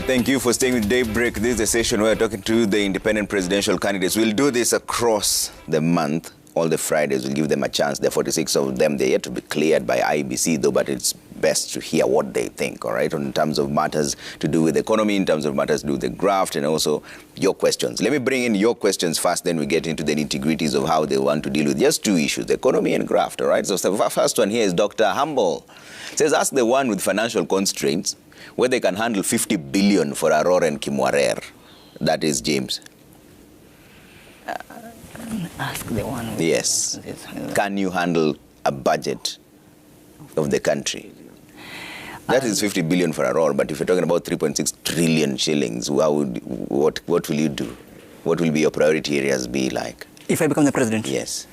right, thank you for staying with Daybreak. This is a session where we're talking to the independent presidential candidates. We'll do this across the month. All the Fridays, we'll give them a chance. There are 46 of them. They're yet to be cleared by IBC, though, but it's best to hear what they think, all right, in terms of matters to do with the economy, in terms of matters to do with the graft, and also your questions. Let me bring in your questions first, then we get into the nitty-gritties of how they want to deal with just two issues, the economy and graft, all right? So the first one here is Dr. Humble. It says, ask the one with financial constraints where they can handle 50 billion for Aurora and Kimwarer. That is James. Ask the one. Yes. Can you handle a budget of the country? That is 50 billion for Aurora, but if you're talking about 3.6 trillion shillings, what will you do? What will be your priority areas be like? If I become the president? Yes.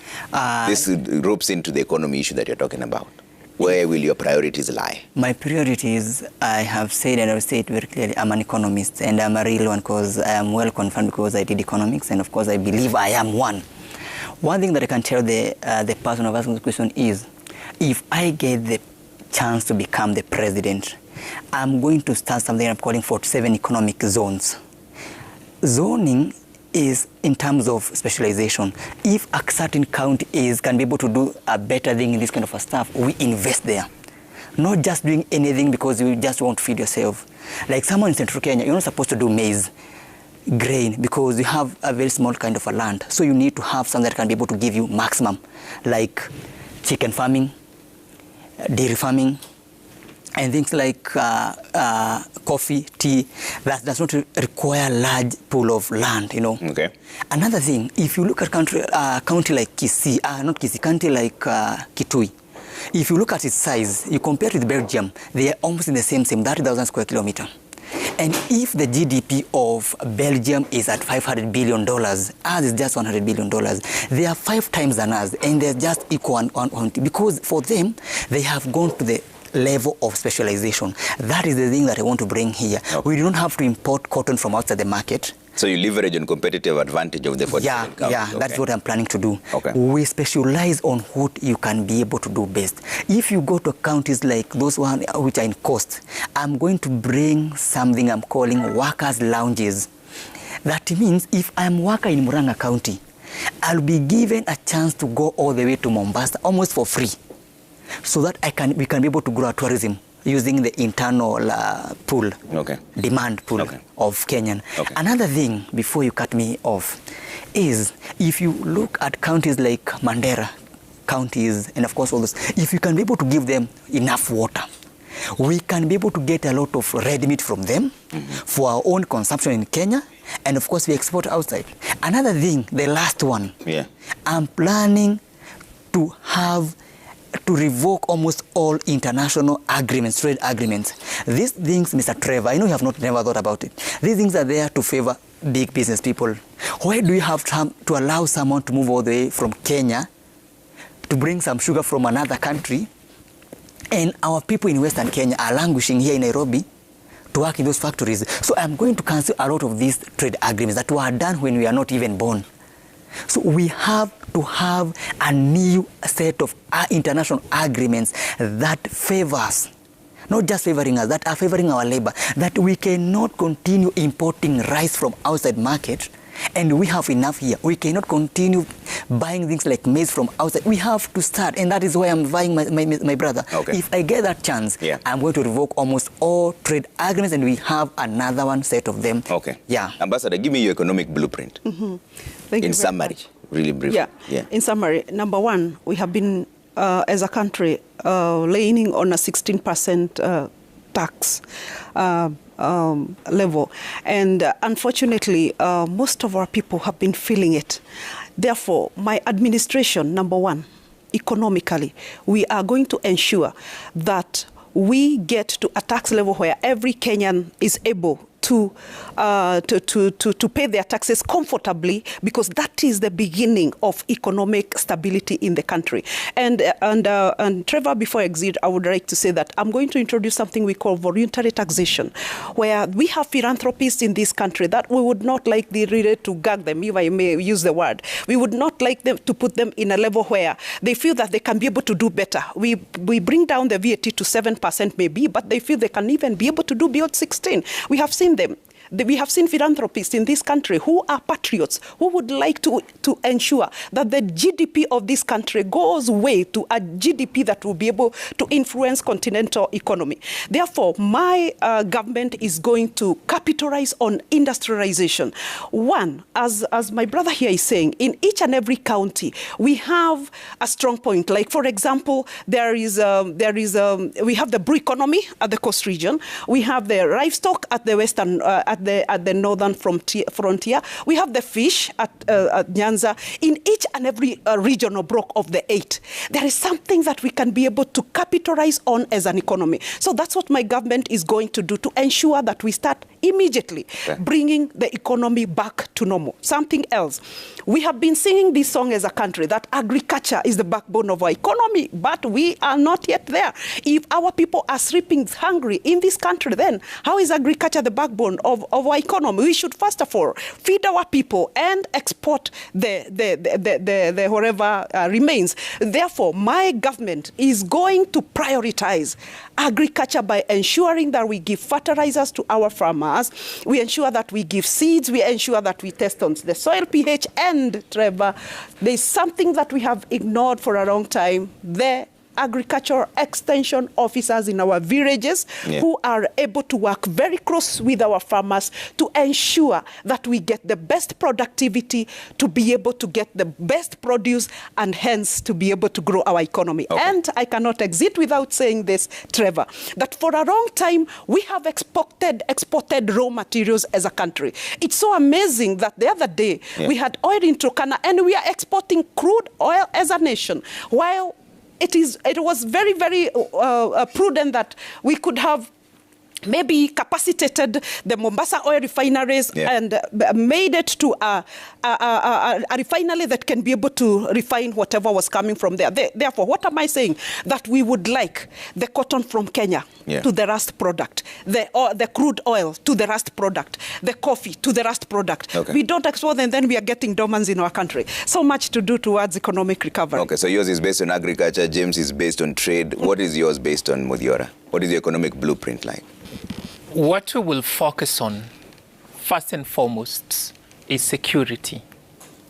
This ropes into the economy issue that you're talking about. Where will your priorities lie? My priorities, I have said, and I will say it very clearly, I'm an economist, and I'm a real one because I am well confirmed because I did economics, and of course I believe I am one. One thing that I can tell the person of asking the question is, if I get the chance to become the president, I'm going to start something I'm calling 47 economic zones. Zoning is in terms of specialization. If a certain county can be able to do a better thing in this kind of stuff, we invest there. Not just doing anything because you just want to feed yourself. Like someone in Central Kenya, you're not supposed to do maize, grain, because you have a very small kind of a land. So you need to have something that can be able to give you maximum, like chicken farming, dairy farming, and things like coffee, tea, that does not require large pool of land, you know. Okay. Another thing, if you look at county like Kisii, not Kisii, county like Kitui, if you look at its size, you compare it with Belgium, they are almost in the same 30,000 square kilometer. And if the GDP of Belgium is at $500 billion, ours is just $100 billion, they are 5 times than us, and they're just equal on because for them, they have gone to the level of specialization. That is the thing that I want to bring here. Okay. We don't have to import cotton from outside the market. So you leverage on competitive advantage of the 47 counties. Yeah, okay. That's what I'm planning to do. Okay. We specialize on what you can be able to do best. If you go to counties like those one which are in coast, I'm going to bring something I'm calling workers' lounges. That means if I'm worker in Murang'a County, I'll be given a chance to go all the way to Mombasa almost for free, so that we can be able to grow our tourism using the internal pool, demand pool of Kenyan. Okay. Another thing, before you cut me off, is if you look at counties like Mandera counties, and of course all those, if you can be able to give them enough water, we can be able to get a lot of red meat from them for our own consumption in Kenya, and of course we export outside. Another thing, the last one, I'm planning to revoke almost all international agreements, trade agreements. These things, Mr. Trevor, I know you have never thought about it. These things are there to favor big business people. Why do you have to allow someone to move all the way from Kenya to bring some sugar from another country, and our people in Western Kenya are languishing here in Nairobi to work in those factories? So I'm going to cancel a lot of these trade agreements that were done when we are not even born. So we have to have a new set of international agreements that favors, not just favoring us, that are favoring our labor, that we cannot continue importing rice from outside market, and we have enough here. We cannot continue buying things like maize from outside. We have to start, and that is why I'm vying my brother. Okay. If I get that chance, I'm going to revoke almost all trade agreements, and we have another one set of them. Okay. Yeah. Ambassador, give me your economic blueprint. Thank you. In summary, really briefly. Yeah. In summary, number one, we have been, as a country, leaning on a 16% tax level. And unfortunately, most of our people have been feeling it. Therefore, my administration, number one, economically, we are going to ensure that we get to a tax level where every Kenyan is able to pay their taxes comfortably, because that is the beginning of economic stability in the country. And Trevor, before I exit, I would like to say that I'm going to introduce something we call voluntary taxation, where we have philanthropists in this country that we would not like to gag them, if I may use the word. We would not like them to put them in a level where they feel that they can be able to do better. We bring down the VAT to 7% maybe, but they feel they can even be able to do beyond 16. We have seen seen them. We have seen philanthropists in this country who are patriots, who would like to ensure that the GDP of this country goes way to a GDP that will be able to influence continental economy. Therefore, my government is going to capitalize on industrialization. One, as my brother here is saying, in each and every county, we have a strong point. Like, for example, we have the brew economy at the coast region. We have the livestock at the western, at the northern frontier. We have the fish at Nyanza. In each and every regional block of the 8, there is something that we can be able to capitalize on as an economy. So that's what my government is going to do to ensure that we start immediately bringing the economy back to normal. Something else. We have been singing this song as a country that agriculture is the backbone of our economy, but we are not yet there. If our people are sleeping hungry in this country, then how is agriculture the backbone of our economy? We should first of all feed our people and export the whatever remains. Therefore, my government is going to prioritize agriculture by ensuring that we give fertilizers to our farmers, we ensure that we give seeds, we ensure that we test on the soil pH, and Trevor, there's something that we have ignored for a long time, the agricultural extension officers in our villages who are able to work very close with our farmers to ensure that we get the best productivity, to be able to get the best produce, and hence to be able to grow our economy. And I cannot exit without saying this, Trevor, that for a long time we have exported raw materials as a country. It's so amazing that the other day we had oil in Turkana and we are exporting crude oil as a nation, while it was very, very prudent that we could have maybe capacitated the Mombasa oil refineries and made it to a refinery that can be able to refine whatever was coming from there. Therefore, what am I saying? That we would like the cotton from Kenya to the rust product, the crude oil to the rust product, the coffee to the rust product. We don't export and then we are getting dormants in our country. So much to do towards economic recovery. Okay, so yours is based on agriculture, James is based on trade. What is yours based on, Muthiora? What is the economic blueprint like? What we will focus on, first and foremost, is security.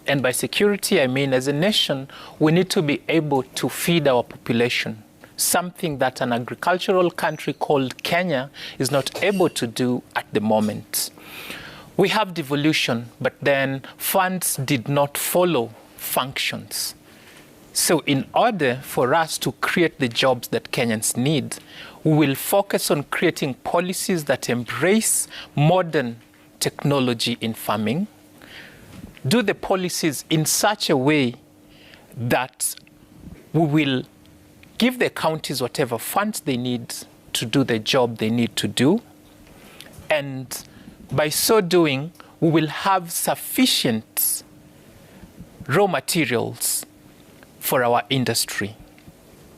And by security, I mean as a nation, we need to be able to feed our population, something that an agricultural country called Kenya is not able to do at the moment. We have devolution, but then funds did not follow functions. So in order for us to create the jobs that Kenyans need, we will focus on creating policies that embrace modern technology in farming, do the policies in such a way that we will give the counties whatever funds they need to do the job they need to do. And by so doing, we will have sufficient raw materials for our industry.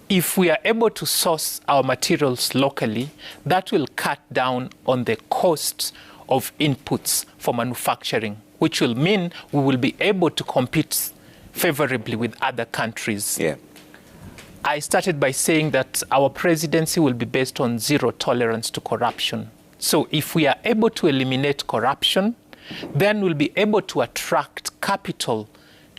If we are able to source our materials locally, that will cut down on the cost of inputs for manufacturing, which will mean we will be able to compete favorably with other countries. I started by saying that our presidency will be based on zero tolerance to corruption. So if we are able to eliminate corruption, then we'll be able to attract capital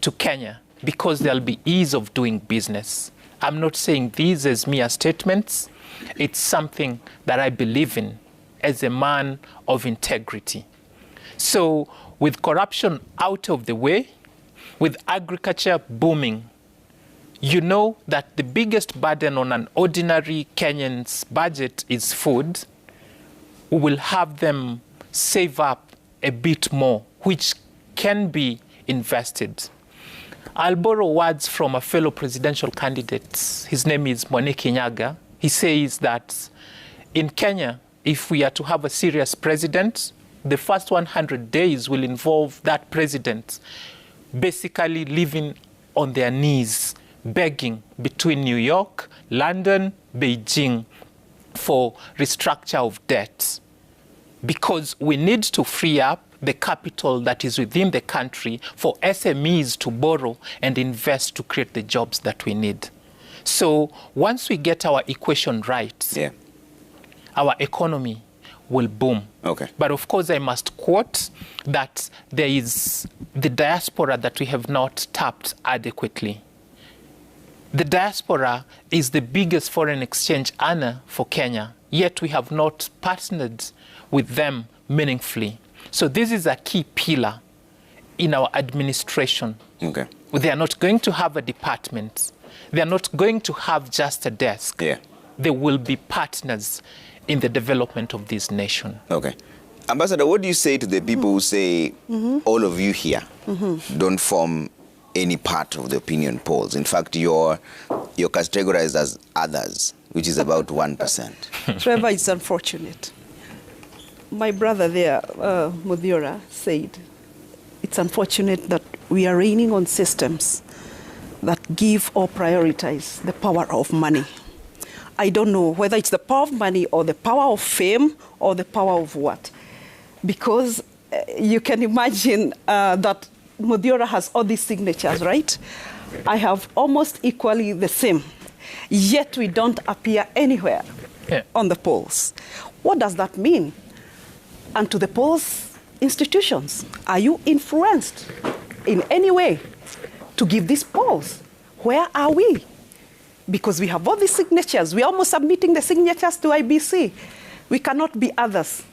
to Kenya, because there'll be ease of doing business. I'm not saying these as mere statements. It's something that I believe in as a man of integrity. So with corruption out of the way, with agriculture booming, you know that the biggest burden on an ordinary Kenyan's budget is food. We will have them save up a bit more, which can be invested. I'll borrow words from a fellow presidential candidate. His name is Mwaniki Nyaga. He says that in Kenya, if we are to have a serious president, the first 100 days will involve that president basically living on their knees, begging between New York, London, Beijing for restructure of debt. Because we need to free up the capital that is within the country for SMEs to borrow and invest to create the jobs that we need. So once we get our equation right, our economy will boom. Okay. But of course, I must quote that there is the diaspora that we have not tapped adequately. The diaspora is the biggest foreign exchange earner for Kenya, yet we have not partnered with them meaningfully. So this is a key pillar in our administration. Okay. They are not going to have a department. They are not going to have just a desk. Yeah. They will be partners in the development of this nation. Okay. Ambassador, what do you say to the people who say all of you here don't form any part of the opinion polls? In fact, you're categorized as others, which is about 1%. Trevor, it's unfortunate. My brother there, Muthiora, said it's unfortunate that we are reigning on systems that give or prioritize the power of money. I don't know whether it's the power of money or the power of fame or the power of what. Because you can imagine that Muthiora has all these signatures, right? I have almost equally the same. Yet we don't appear anywhere on the polls. What does that mean? And to the polls institutions, are you influenced in any way to give these polls? Where are we? Because we have all these signatures. We're almost submitting the signatures to IBC. We cannot be others.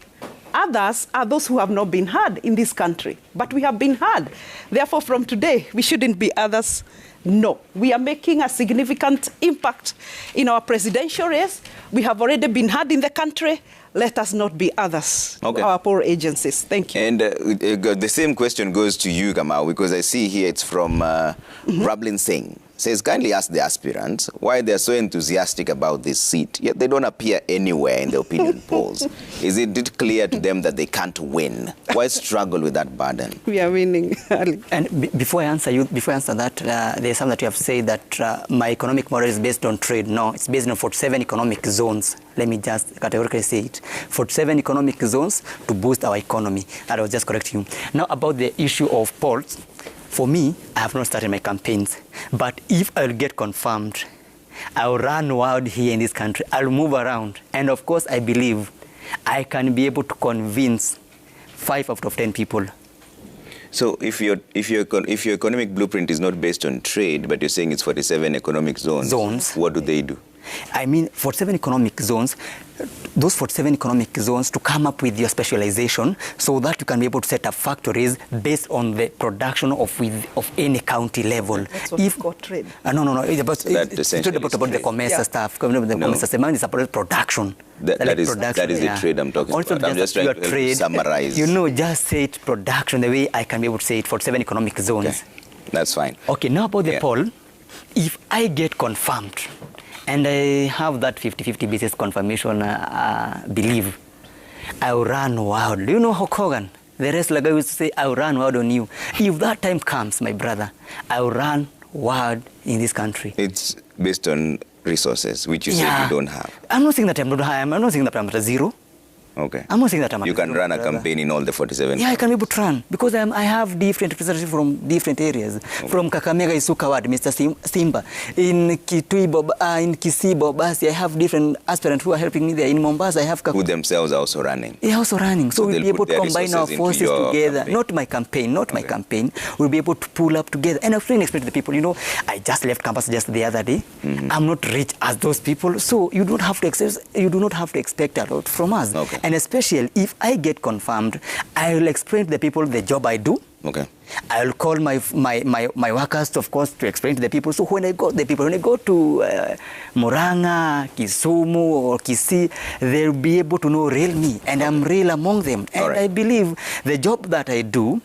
Others are those who have not been heard in this country, but we have been heard. Therefore, from today, we shouldn't be others. No, we are making a significant impact in our presidential race. We have already been heard in the country. Let us not be others, our poor agencies. Thank you. And the same question goes to you, Kamau, because I see here it's from Rablin Singh. Says, kindly ask the aspirants why they're so enthusiastic about this seat, yet they don't appear anywhere in the opinion polls. Is it clear to them that they can't win? Why struggle with that burden? We are winning. And before I answer that, there's something that you have said that my economic model is based on trade. No, it's based on 47 economic zones. Let me just categorically say it. 47 economic zones to boost our economy. That I was just correcting you. Now about the issue of polls. For me, I have not started my campaigns, but if I'll get confirmed, I'll run wild here in this country. I'll move around. And of course, I believe I can be able to convince 5 out of 10 people. So if your economic blueprint is not based on trade, but you're saying it's 47 economic zones, what do they do? I mean, 47 economic zones, those 47 economic zones to come up with your specialization so that you can be able to set up factories based on the production of any county level. That's what you've got trade. No. It's about the commerce stuff. It's about production. That is the trade I'm talking about. I'm just trying to summarize. Just say it production the way I can be able to say it, 47 economic zones. Okay. That's fine. Okay, now about the poll. If I get confirmed, and I have that 50-50 basis confirmation belief, I'll run wild. Do you know how Kogan? The rest like I used to say, I'll run wild on you. If that time comes, my brother, I'll run wild in this country. It's based on resources, which you said you don't have. I'm not saying that I'm not saying that I'm at zero. Okay. I'm not saying that I'm You can run a campaign in all the 47. Yeah, I can be able to run because I have different representatives from different areas. Okay. From Kakamega Isuka Ward, Mr. Simba. In Kitui, in Kisii, Bobasi, I have different aspirants who are helping me there. In Mombasa, I have... Who themselves are also running. They are also running. So we'll be able to combine our forces together. Campaign. Not my campaign, my campaign. We'll be able to pull up together. And I've explained to the people, I just left campus just the other day. I'm not rich as those people. So you do not have to expect a lot from us. Okay. And especially if I get confirmed, I will explain to the people the job I do. Okay. I will call my workers, of course, to explain to the people. So when I go to Murang'a, Kisumu, or Kisii, they'll be able to know real me, and I'm real among them. And I believe the job that I do,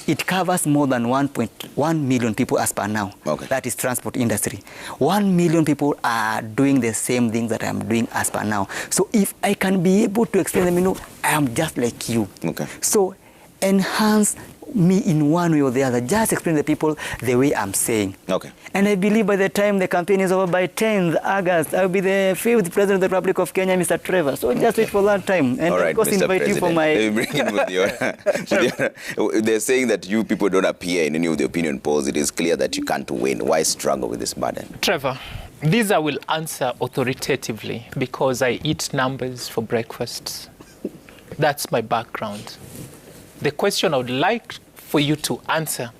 it covers more than 1.1 million people as per now. Okay. That is transport industry. 1 million people are doing the same thing that I'm doing as per now. So if I can be able to explain them, I am just like you. Okay. So enhance me in one way or the other. Just explain to the people the way I'm saying. Okay. And I believe by the time the campaign is over, by 10th August, I'll be the 5th President of the Republic of Kenya, Mr. Trevor. So just wait for that time. And all right, of course, Mr. invite President. you for my... Let me bring in Muthiora. They're saying that you people don't appear in any of the opinion polls. It is clear that you can't win. Why struggle with this burden? Trevor, these I will answer authoritatively because I eat numbers for breakfast. That's my background. The question I would like for you to answer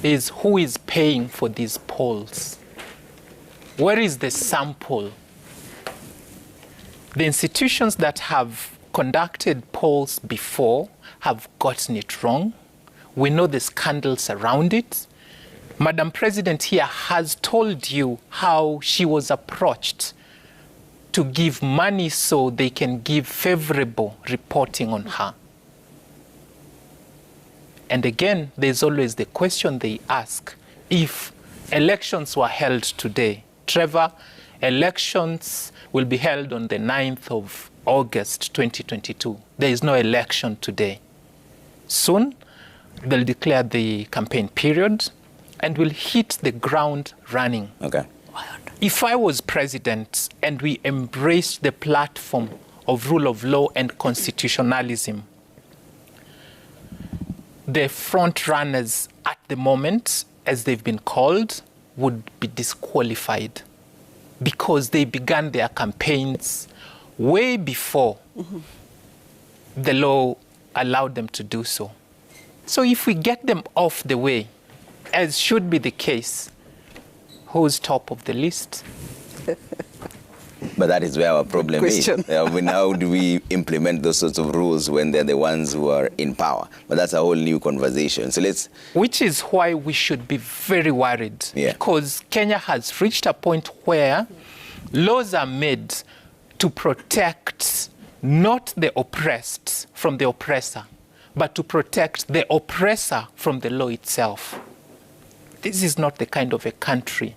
is, who is paying for these polls? Where is the sample? The institutions that have conducted polls before have gotten it wrong. We know the scandals around it. Madam President here has told you how she was approached to give money so they can give favorable reporting on her. And again, there's always the question they ask, if elections were held today, Trevor, elections will be held on the 9th of August 2022. There is no election today. Soon, they'll declare the campaign period and will hit the ground running. Okay. If I was president and we embraced the platform of rule of law and constitutionalism, the front runners at the moment, as they've been called, would be disqualified because they began their campaigns way before the law allowed them to do so. So if we get them off the way, as should be the case, who's top of the list? But that is where our problem is. How do we implement those sorts of rules when they're the ones who are in power? But that's a whole new conversation. So let's... Which is why we should be very worried. Yeah. Because Kenya has reached a point where laws are made to protect not the oppressed from the oppressor, but to protect the oppressor from the law itself. This is not the kind of a country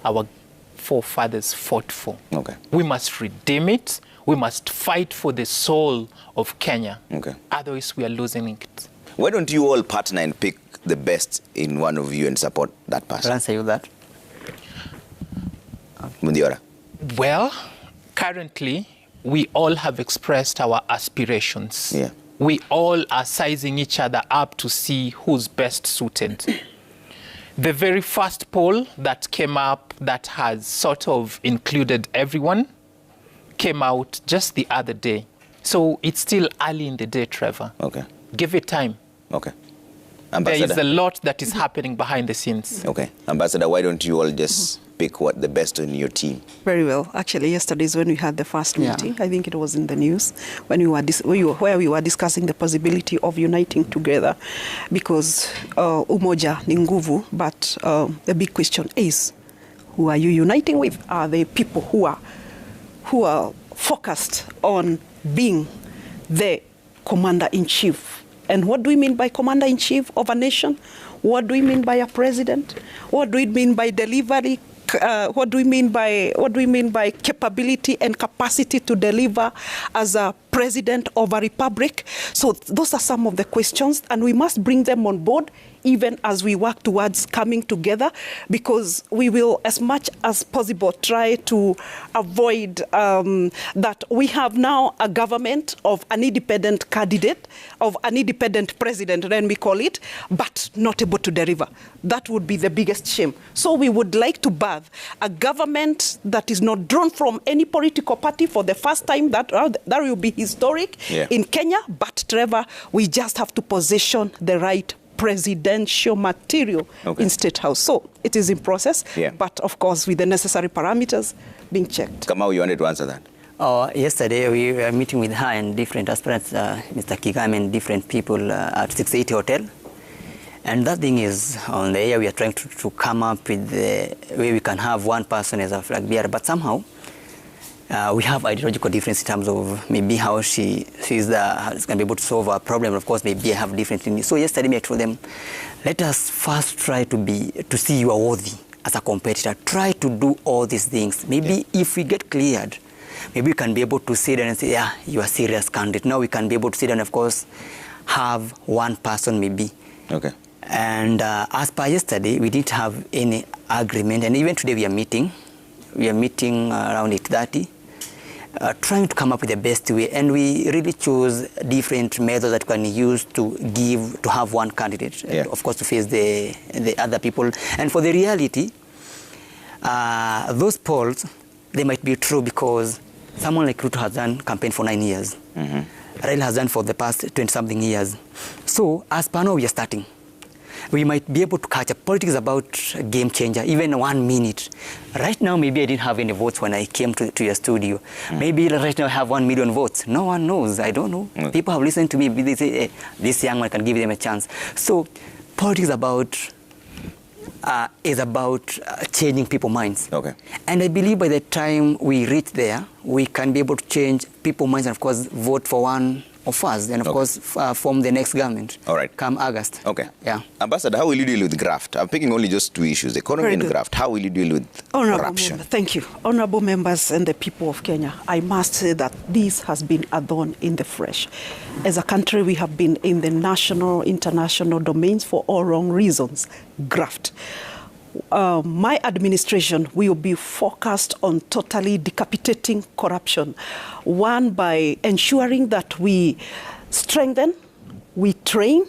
our forefathers fought for. Okay. We must redeem it. We must fight for the soul of Kenya. Okay. Otherwise, we are losing it. Why don't you all partner and pick the best in one of you and support that person? I'll answer you that. Muthiora. Well, currently, we all have expressed our aspirations. Yeah. We all are sizing each other up to see who's best suited. The very first poll that came up that has sort of included everyone came out just the other day. So it's still early in the day, Trevor. Okay. Give it time. Okay. There Ambassador. is a lot that is happening behind the scenes. Okay. Ambassador, why don't you all just pick what the best in your team? Very well. Actually, yesterday is when we had the first meeting. I think it was in the news when where we were discussing the possibility of uniting together, because umoja ni nguvu. But the big question is, who are you uniting with? Are they people who are focused on being the commander-in-chief? And what do we mean by commander-in-chief of a nation? What do we mean by a president? What do we mean by delivery? What do we mean by capability and capacity to deliver as a president of a republic? So those are some of the questions, and we must bring them on board even as we work towards coming together, because we will, as much as possible, try to avoid that we have now a government of an independent candidate, of an independent president, then we call it, but not able to deliver. That would be the biggest shame. So we would like to birth a government that is not drawn from any political party for the first time. That will be historic in Kenya. But Trevor, we just have to position the right presidential material in State House. So it is in process, but of course with the necessary parameters being checked. Kamau, you wanted to answer that? Yesterday we were meeting with her and different aspirants, Mr. Kigame and different people at 680 Hotel. And that thing is, on the air we are trying to come up with the way we can have one person as a flag bearer, but somehow we have ideological difference in terms of maybe how she sees how it's going to be able to solve our problem. Of course, maybe I have different things. So yesterday I told them, let us first try to see you are worthy as a competitor. Try to do all these things. Maybe if we get cleared, maybe we can be able to sit down and say, yeah, you are a serious candidate. Now we can be able to sit down and, of course, have one person maybe. Okay. And as per yesterday, we didn't have any agreement. And even today we are meeting. We are meeting around 8:30. Trying to come up with the best way, and we really chose different methods that can use to have one candidate, of course, to face the other people. And for the reality, those polls, they might be true because someone like Ruto has done campaign for 9 years. Raila has done for the past 20-something years. So as per now, we are starting. We might be able to catch up. Politics is about a game changer, even 1 minute. Right now, maybe I didn't have any votes when I came to your studio. Maybe right now I have 1 million votes. No one knows. I don't know. People have listened to me. They say, hey, this young man can give them a chance. So politics is about changing people's minds. Okay. And I believe by the time we reach there, we can be able to change people's minds and, of course, vote for one of us, and of course form the next government. All right. Come August. Okay. Yeah. Ambassador, how will you deal with graft? I'm picking only just 2 issues, economy and graft. How will you deal with corruption? Thank you. Honorable members and the people of Kenya, I must say that this has been a thorn in the flesh. As a country, we have been in the national, international domains for all wrong reasons. Graft. My administration will be focused on totally decapitating corruption. One, by ensuring that we strengthen, we train,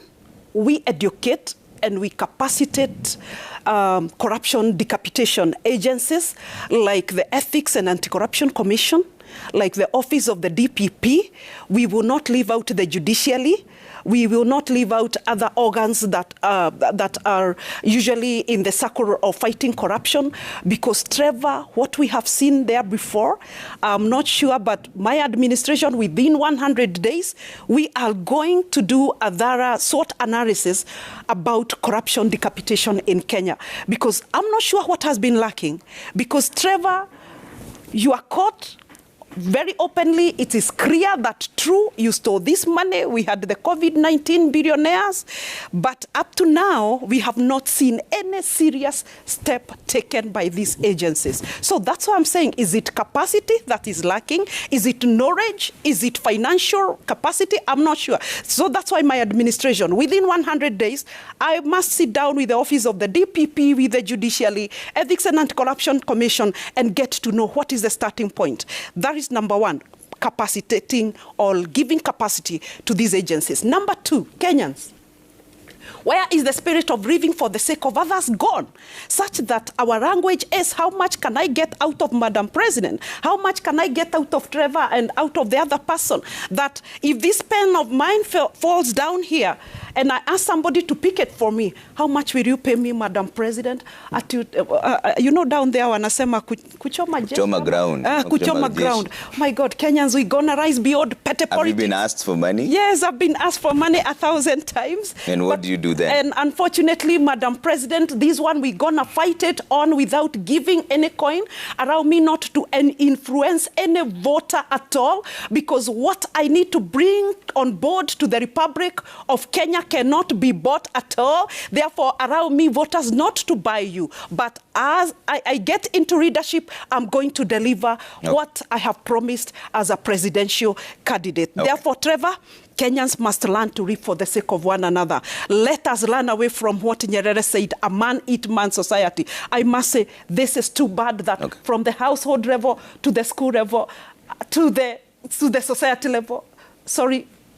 we educate, and we capacitate corruption decapitation agencies like the Ethics and Anti-Corruption Commission, like the Office of the DPP. We will not leave out the judiciary. We will not leave out other organs that are usually in the circle of fighting corruption, because, Trevor, what we have seen there before, I'm not sure, but my administration, within 100 days, we are going to do a thorough SWOT analysis about corruption decapitation in Kenya, because I'm not sure what has been lacking. Because, Trevor, you are caught very openly. It is clear that, true, you stole this money. We had the COVID-19 billionaires. But up to now, we have not seen any serious step taken by these agencies. So that's what I'm saying. Is it capacity that is lacking? Is it knowledge? Is it financial capacity? I'm not sure. So that's why my administration, within 100 days, I must sit down with the Office of the DPP, with the Judiciary, Ethics and Anti-Corruption Commission, and get to know what is the starting point. That is number one, capacitating or giving capacity to these agencies. Number two, Kenyans. Where is the spirit of living for the sake of others gone? Such that our language is, how much can I get out of Madam President? How much can I get out of Trevor and out of the other person? That if this pen of mine falls down here and I ask somebody to pick it for me, how much will you pay me, Madam President? You know, down there, wanasema kuchoma ground. Kuchoma ground. My God, Kenyans, we're going to rise beyond petty politics. Have you been asked for money? Yes, I've been asked for money 1,000 times. And what do you do then? And unfortunately, Madam President, this one, we're going to fight it on without giving any coin. Allow me not to influence any voter at all, because what I need to bring on board to the Republic of Kenya cannot be bought at all. Therefore, allow me, voters, not to buy you. But as I get into leadership, I'm going to deliver what I have promised as a presidential candidate. Therefore, Trevor, Kenyans must learn to live for the sake of one another. Let us learn away from what Nyerere said, a man-eat-man society. I must say, this is too bad that from the household level to the school level to the society level,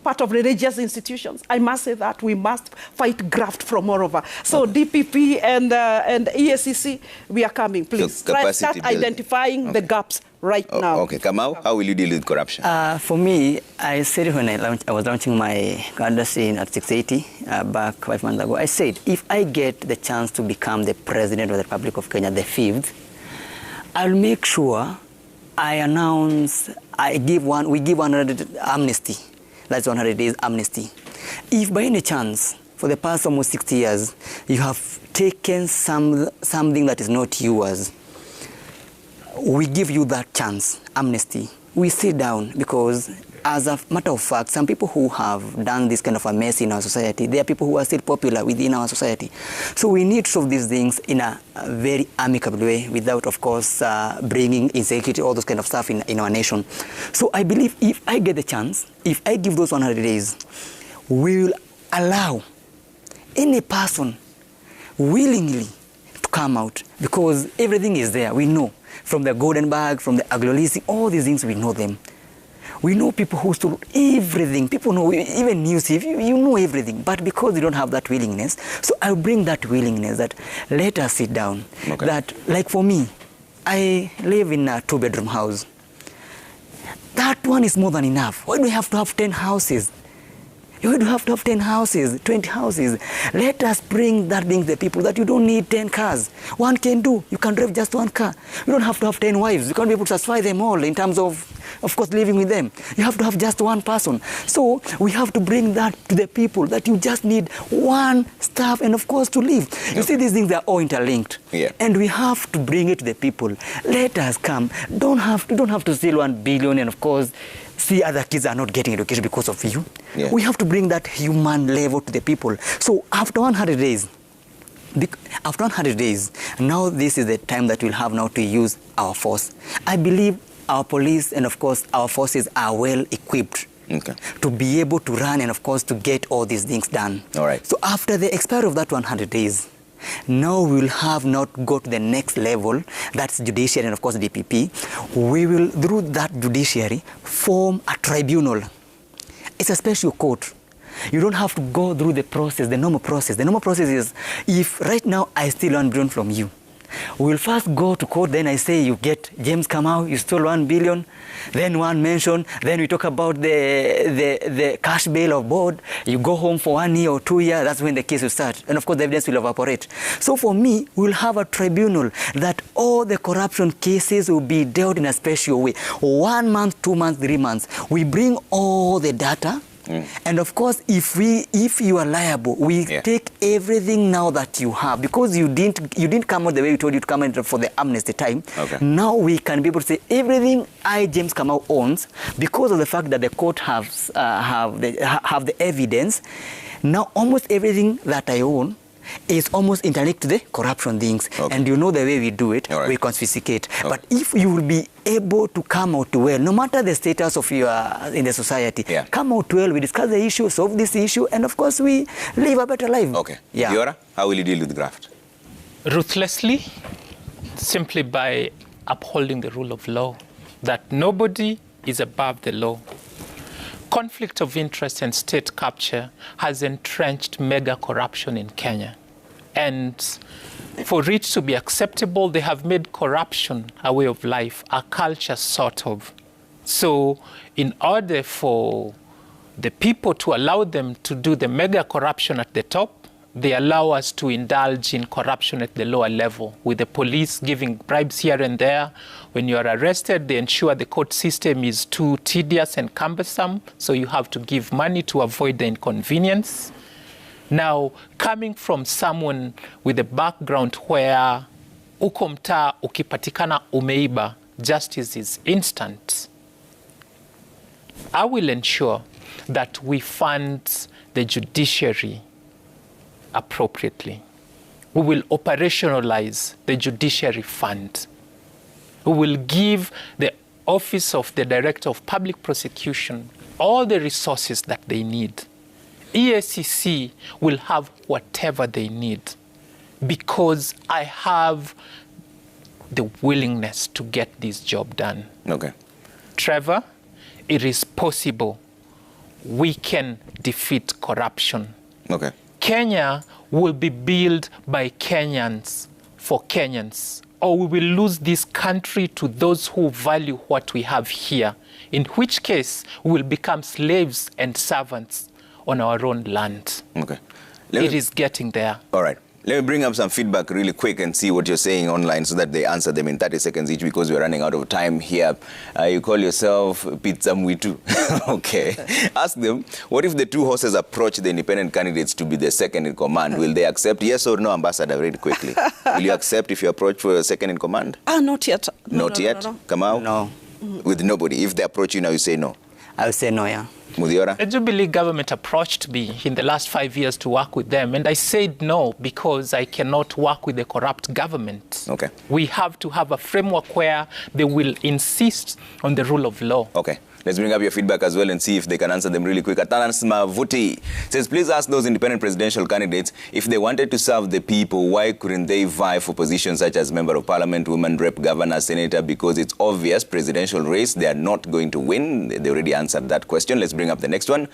part of religious institutions, I must say that we must fight graft from all over. So DPP and EACC, we are coming. Please start identifying the gaps right now. Okay, Kamau, how will you deal with corruption? For me, I said when I was launching my candidacy at 680 back 5 months ago, I said, if I get the chance to become the President of the Republic of Kenya, the 5th, I'll make sure I announce, we give 100 amnesty. That's 100 days amnesty. If by any chance, for the past almost 60 years, you have taken something that is not yours, we give you that chance, amnesty. We sit down, because as a matter of fact, some people who have done this kind of a mess in our society, they are people who are still popular within our society. So we need to solve these things in a very amicable way, without, of course, bringing insecurity, all those kind of stuff in our nation. So I believe if I get the chance, if I give those 100 days, we will allow any person willingly to come out, because everything is there. We know. From the golden bag, from the aglolisi, all these things, we know them. We know people who stole everything. People know, even news, you know everything. But because you don't have that willingness, so I'll bring that willingness that let us sit down. That, like for me, I live in a 2-bedroom house. That That one is more than enough. Why do we have to have 10 houses? You do have to have 10 houses, 20 houses. Let us bring that thing to the people that you don't need 10 cars. One can do. You can drive just one car. You don't have to have 10 wives. You can't be able to satisfy them all in terms of course, living with them. You have to have just one person. So we have to bring that to the people, that you just need one staff and, of course, to live. You see, these things are all interlinked. Yeah. And we have to bring it to the people. Let us come. Don't have to steal 1 billion and, of course, see other kids are not getting education because of you. Yeah. We have to bring that human level to the people. So after 100 days, now this is the time that we'll have now to use our force. I believe our police and, of course, our forces are well equipped to be able to run and, of course, to get all these things done. All right. So after the expiry of that 100 days, now we will have not go to the next level, that's judiciary and, of course, DPP. We will, through that judiciary, form a tribunal. It's a special court. You don't have to go through the process, the normal process. The normal process is, if right now I steal 1 billion from you, we'll first go to court, then I say you get James Kamau, you stole 1 billion, then one mention, then we talk about the cash bail of board, you go home for 1 year or 2 years, that's when the case will start. And of course the evidence will evaporate. So for me, we'll have a tribunal that all the corruption cases will be dealt in a special way. 1 month, 2 months, 3 months. We bring all the data. And of course, if you are liable, we take everything now that you have, because you didn't come out the way we told you to come out for the amnesty time. Now we can be able to say everything James Kamau owns, because of the fact that the court have the evidence. Now almost everything that I own is almost interlinked to the corruption things. And you know the way we do it, we confiscate. But if you will be able to come out well, no matter the status of your in the society, come out well, we discuss the issue, solve this issue, and of course we live a better life. Muthiora, how will you deal with graft? Ruthlessly, simply by upholding the rule of law, that nobody is above the law. Conflict of interest and state capture has entrenched mega corruption in Kenya. And for it to be acceptable, they have made corruption a way of life, a culture sort of. So in order for the people to allow them to do the mega corruption at the top, they allow us to indulge in corruption at the lower level, with the police giving bribes here and there. When you are arrested, they ensure the court system is too tedious and cumbersome, so you have to give money to avoid the inconvenience. Now, coming from someone with a background where uko mtaa ukipatikana umeiba, justice is instant, I will ensure that we fund the judiciary appropriately. We will operationalize the judiciary fund. We will give the Office of the Director of Public Prosecution all the resources that they need. EACC will have whatever they need, because I have the willingness to get this job done. Trevor, it is possible. We can defeat corruption. Kenya will be built by Kenyans for Kenyans, or we will lose this country to those who value what we have here, in which case we will become slaves and servants on our own land. It is getting there. All right. Let me bring up some feedback really quick and see what you're saying online so that they answer them in 30 seconds each, because we're running out of time here. You call yourself Pizza Mwitu. Ask them, what if the two horses approach the independent candidates to be the second in command? Will they accept? Yes or no, Ambassador, very quickly. Will you accept if you approach for a second in command? Not yet. Not yet? Kamau? No. With nobody. If they approach you now, you say no. I would say no, yeah. Muthiora? The Jubilee government approached me in the last 5 years to work with them, and I said no, because I cannot work with a corrupt government. We have to have a framework where they will insist on the rule of law. Let's bring up your feedback as well and see if they can answer them really quick. Atanas Mavuti says, please ask those independent presidential candidates, if they wanted to serve the people, why couldn't they vie for positions such as Member of Parliament, Women Rep, Governor, Senator? Because it's obvious presidential race, they are not going to win. They already answered that question. Let's bring up the next one.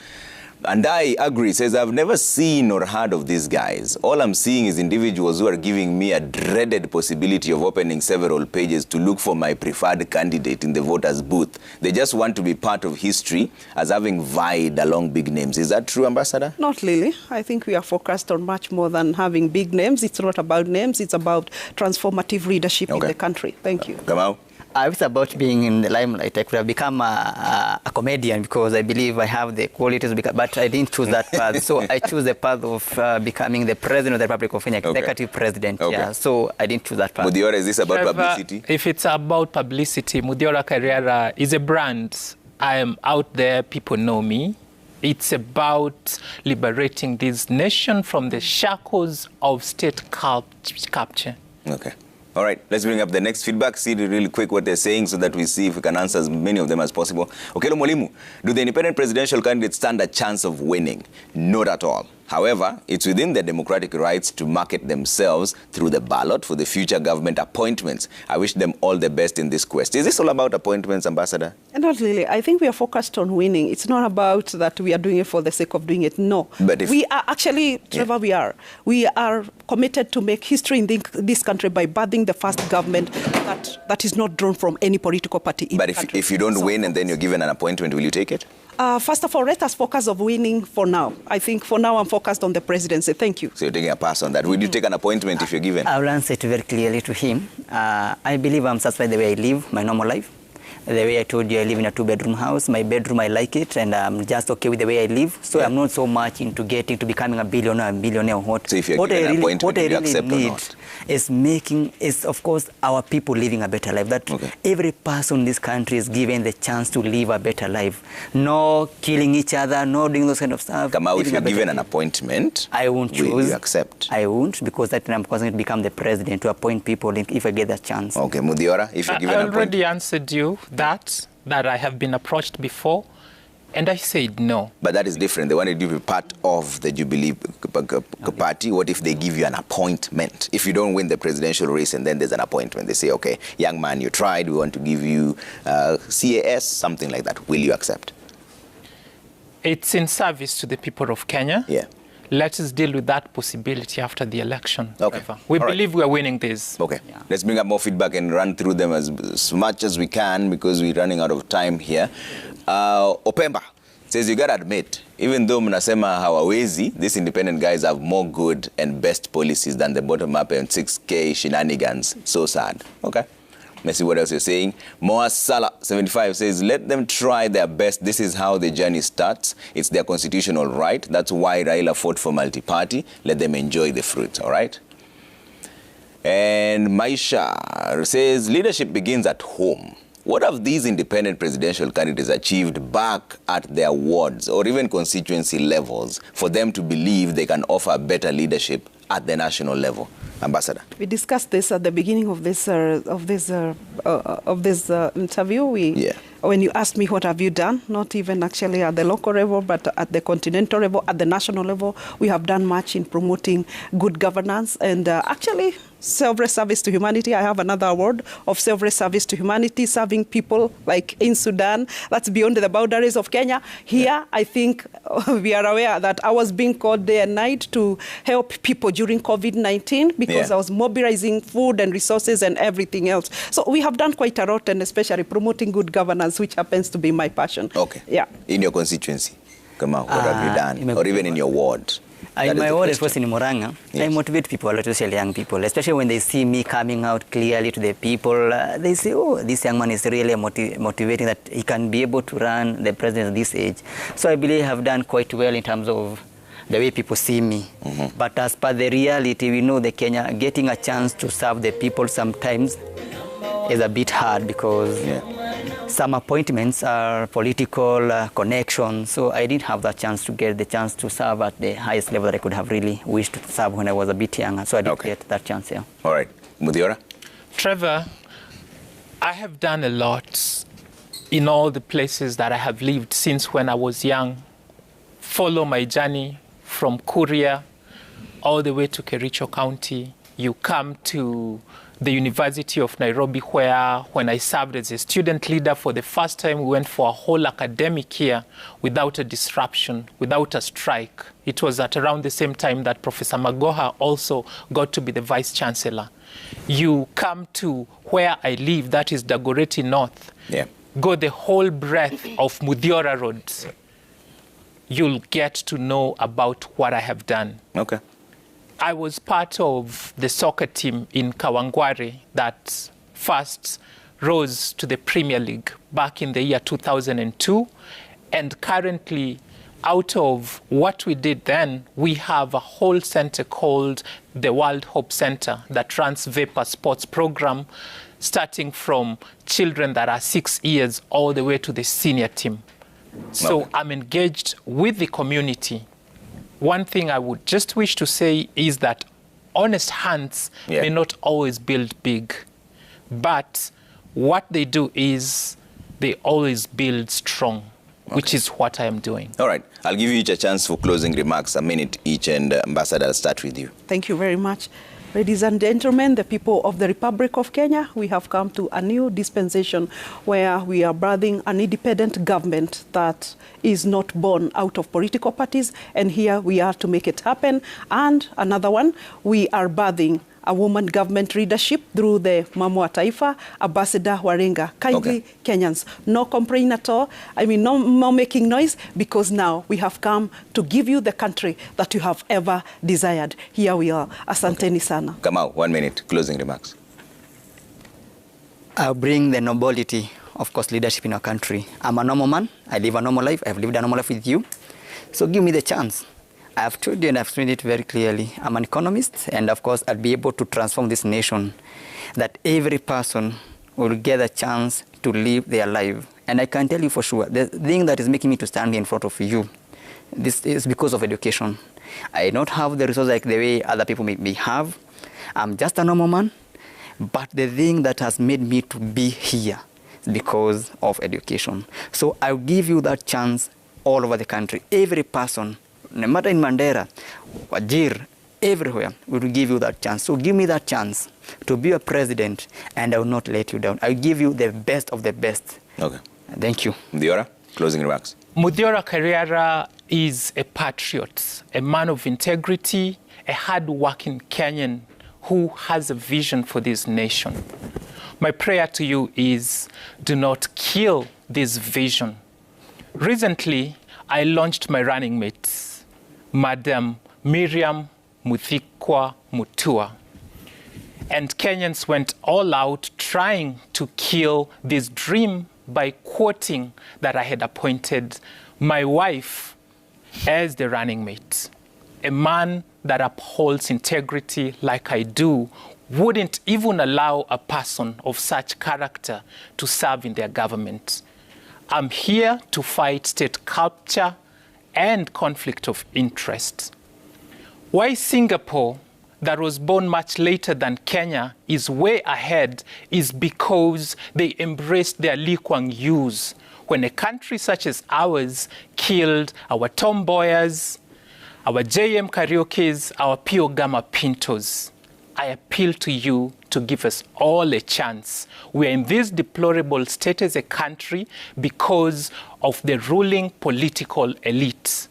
And I agree, says, I've never seen or heard of these guys. All I'm seeing is individuals who are giving me a dreaded possibility of opening several pages to look for my preferred candidate in the voters' booth. They just want to be part of history as having vied along big names. Is that true, Ambassador? Not really. I think we are focused on much more than having big names. It's not about names. It's about transformative leadership in the country. Thank you. Kamau? It's about being in the limelight. I could have become a comedian because I believe I have the qualities to become, but I didn't choose that path. So I chose the path of becoming the president of the Republic of Kenya, executive president. Yeah, so I didn't choose that path. Muthiora, is this about Trevor, publicity? If it's about publicity, Muthiora Kariara is a brand. I am out there, people know me. It's about liberating this nation from the shackles of state capture. Okay. All right, let's bring up the next feedback, see really quick what they're saying so that we see if we can answer as many of them as possible. Okelo Mwalimu, do the independent presidential candidates stand a chance of winning? Not at all. However, it's within their democratic rights to market themselves through the ballot for the future government appointments. I wish them all the best in this quest. Is this all about appointments, Ambassador? Not really. I think we are focused on winning. It's not about that we are doing it for the sake of doing it. No. But if we are actually, Trevor, we are committed to make history in this country by birthing the first government that is not drawn from any political party in but the country. If you don't win and then you're given an appointment, will you take it? First of all, let us focus on winning for now. I think for now I'm focused on the presidency. Thank you. So you're taking a pass on that. Would you take an appointment if you're given? I will answer it very clearly to him. I believe I'm satisfied the way I live my normal life. The way I told you, I live in a 2-bedroom house. My bedroom, I like it, and I'm just okay with the way I live. So I'm not so much into getting to becoming a billionaire. What, so if you're given an appointment, do you accept or not? Is of course, our people living a better life. That every person in this country is given the chance to live a better life. No killing each other, no doing those kind of stuff. Kamau, if you're given an appointment, I won't choose. Will you accept? I won't, because that I'm going to become the president to appoint people if I get that chance. Okay, Muthiora, if you're given an appointment. I already answered you that I have been approached before, and I said no. But that is different. They wanted you to be part of the Jubilee party. What if they give you an appointment? If you don't win the presidential race and then there's an appointment, they say, okay, young man, you tried, we want to give you CAS, something like that. Will you accept? It's in service to the people of Kenya. Yeah. Let us deal with that possibility after the election. Okay. We believe we are winning this. Okay. Yeah. Let's bring up more feedback and run through them as much as we can because we're running out of time here. Opemba says, you got to admit, even though mnasema hawawezi, these independent guys have more good and best policies than the bottom-up and 6K shenanigans. So sad. Okay. Let's see what else you're saying. Moa Salah, 75, says, let them try their best. This is how the journey starts. It's their constitutional right. That's why Raila fought for multi-party. Let them enjoy the fruit, all right? And Maisha says, leadership begins at home. What have these independent presidential candidates achieved back at their wards or even constituency levels for them to believe they can offer better leadership at the national level? Ambassador. We discussed this at the beginning of this interview. When you asked me what have you done, not even actually at the local level, but at the continental level, at the national level, we have done much in promoting good governance and actually selfless service to humanity. I have another award of selfless service to humanity, serving people like in Sudan. That's beyond the boundaries of Kenya. Here, I think we are aware that I was being called day and night to help people during COVID-19 because I was mobilizing food and resources and everything else. So we have done quite a lot, and especially promoting good governance, which happens to be my passion. Okay. Yeah. In your constituency, come on, what have you done? Or even in your ward? In my ward, especially in Murang'a, I motivate people, especially young people, especially when they see me coming out clearly to the people. They say, oh, this young man is really motivating that he can be able to run the president at this age. So I believe I have done quite well in terms of the way people see me. But as per the reality, we know the Kenya, getting a chance to serve the people sometimes is a bit hard because some appointments are political connections. So I didn't have that chance to get the chance to serve at the highest level that I could have really wished to serve when I was a bit younger. So I didn't get that chance here. All right. Muthiora? Trevor, I have done a lot in all the places that I have lived since when I was young. Follow my journey from Kuria all the way to Kericho County. You come to the University of Nairobi, where when I served as a student leader for the first time, we went for a whole academic year without a disruption, without a strike. It was at around the same time that Professor Magoha also got to be the Vice Chancellor. You come to where I live, that is Dagoretti North, go the whole breadth of Muthiora roads. You'll get to know about what I have done. Okay. I was part of the soccer team in Kawangware that first rose to the Premier League back in the year 2002. And currently, out of what we did then, we have a whole center called the World Hope Center that runs Vapor Sports Program, starting from children that are 6 years all the way to the senior team. So I'm engaged with the community. One thing I would just wish to say is that honest hands may not always build big, but what they do is they always build strong, which is what I am doing. All right. I'll give you each a chance for closing remarks, a minute each, and Ambassador, I'll start with you. Thank you very much. Ladies and gentlemen, the people of the Republic of Kenya, we have come to a new dispensation where we are birthing an independent government that is not born out of political parties, and here we are to make it happen. And another one, we are birthing a woman government leadership through the Mama wa Taifa, Ambassador Warenga. Kindly, Kenyans, no complaint at all. I mean, no more making noise, because now we have come to give you the country that you have ever desired. Here we are. Asanteni sana. Kamau, 1 minute, closing remarks. I'll bring the nobility, of course, leadership in our country. I'm a normal man. I live a normal life. I've lived a normal life with you. So give me the chance. I've told you and I've explained it very clearly. I'm an economist, and of course I'll be able to transform this nation, that every person will get a chance to live their life. And I can tell you for sure, the thing that is making me to stand in front of you, this is because of education. I don't have the resources like the way other people may have. I'm just a normal man, but the thing that has made me to be here is because of education. So I'll give you that chance all over the country. Every person, no matter in Mandera, Wajir, everywhere, we will give you that chance. So give me that chance to be a president, and I will not let you down. I will give you the best of the best. Okay. Thank you. Muthiora, closing remarks. Muthiora Kariara is a patriot, a man of integrity, a hard-working Kenyan who has a vision for this nation. My prayer to you is, do not kill this vision. Recently, I launched my running mates, Madam Miriam Muthikwa Mutua. And Kenyans went all out trying to kill this dream by quoting that I had appointed my wife as the running mate. A man that upholds integrity like I do wouldn't even allow a person of such character to serve in their government. I'm here to fight state capture and conflict of interest. Why Singapore, that was born much later than Kenya, is way ahead is because they embraced their Lee Kuan Yews when a country such as ours killed our tomboyers, our JM Karaokes, our Pio Gama Pintos. I appeal to you to give us all a chance. We are in this deplorable state as a country because of the ruling political elite.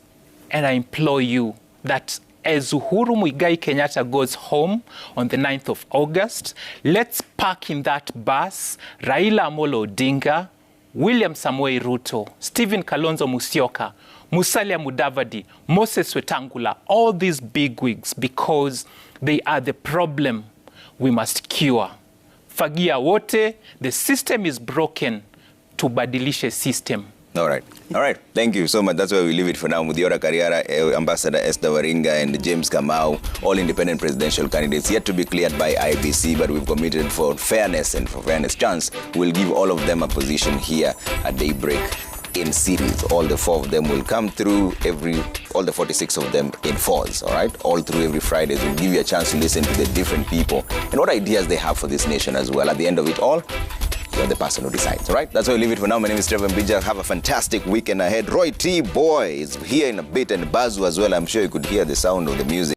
And I implore you that as Uhuru Muigai Kenyatta goes home on the 9th of August, let's pack in that bus Raila Amolo Odinga, William Samoei Ruto, Stephen Kalonzo Musyoka, Musalia Mudavadi, Moses Wetangula, all these bigwigs, because they are the problem we must cure. Fagia wote, the system is broken, tubadilishe system. All right. All right. Thank you so much. That's where we leave it for now. Muthiora Kariara, Ambassador Esther Waringa, and James Kamau, all independent presidential candidates, yet to be cleared by IBC, but we've committed for fairness and for fairness chance. We'll give all of them a position here at daybreak in series. All the 4 of them will come through, all the 46 of them in 4s, all right? All through every Friday. We'll give you a chance to listen to the different people and what ideas they have for this nation as well. At the end of it all, you're the person who decides, all right? That's why we leave it for now. My name is Trevor Mbija. Have a fantastic weekend ahead. Roy T. Boy is here in a bit, and Bazu as well. I'm sure you could hear the sound of the music.